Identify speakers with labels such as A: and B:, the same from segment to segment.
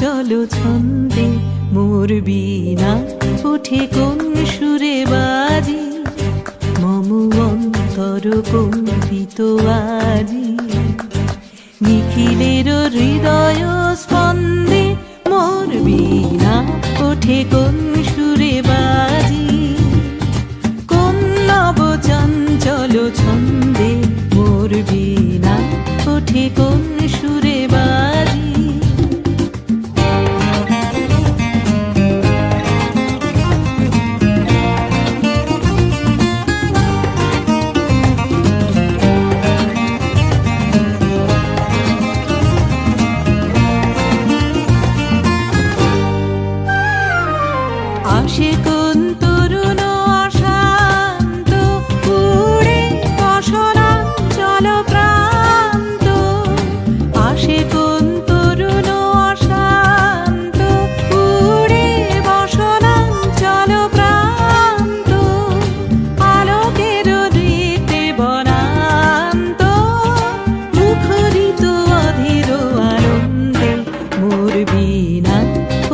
A: চঞ্চল ছন্দে মোর বীণা ওঠে কোন সুরে বাজি, মম অন্তর কম্পিত আজি। নিখিলের হৃদয় স্পন্দে মোর বীণা ওঠে কোন সুরে বাজি, কোন নব চঞ্চল ছন্দে মোর বীণা ওঠে কোন সুরে বাজি। আসে কোন তরুণ অশান্ত উড়ে বসনাঞ্চল প্রান্ত, আসে কোন তরুণ অশান্ত উড়ে বসনাঞ্চল প্রান্ত, আলোকের নৃত্যে বনান্ত মুখরিত অধীর আনন্দে মোর বীণা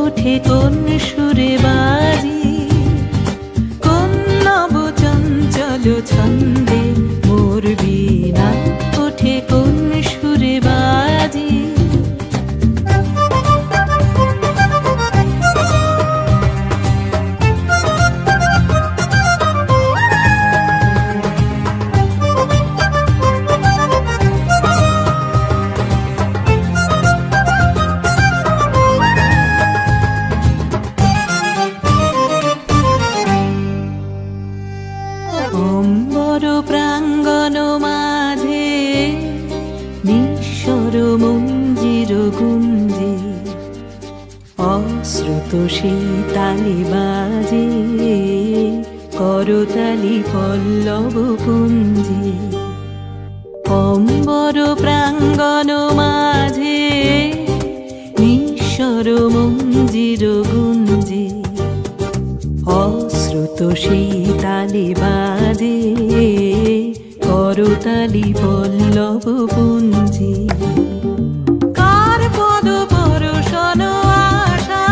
A: ওঠে কোন সুরে বাজি, কোন নব চঞ্চল ছন্দে মোর বীণা ওঠে কোন সুরে বাজি। অম্বর প্রাঙ্গণ মাঝে নিঃস্বর মঞ্জির গুঞ্জে, অশ্রুত সেই তালি বাজে করতালি পল্লব পুঞ্জে। অম্বর প্রাঙ্গণ মাঝে নিঃস্বর মঞ্জির গুঞ্জে, অশ্রুত সেই তালি বাজে করতালি পল্লব পুঞ্জে। কার পদ পরশন আশা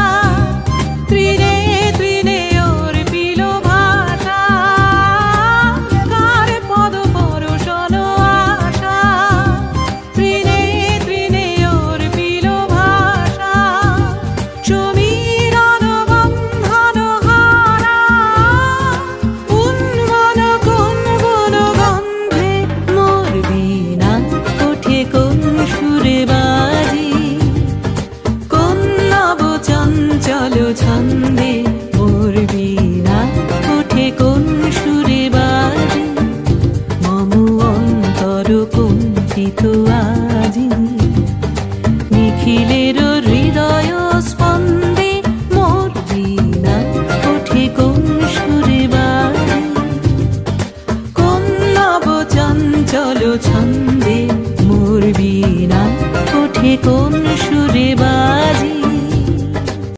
A: তৃণে তৃণে অর্পিল ভাষা, কার পদ পরশন আশা তৃণে তৃণে অর্পিল ভাষা। সমীরণ বন্ধন হারা উন্মন কোন বন গন্ধে মোর বীণা ওঠে কোন সুরে বাজি, কোন নব চঞ্চল ছন্দে মোর বীণা ওঠে কোন সুরে বাজি, মম অন্তর কম্পিত আজি। নিখিলের হৃদয় স্পন্দে মোর বীণা ওঠে কোন সুরে বাজি, কোন নব চঞ্চল ছন্দে মোর বীণা ওঠে কোন সুরে বাজি।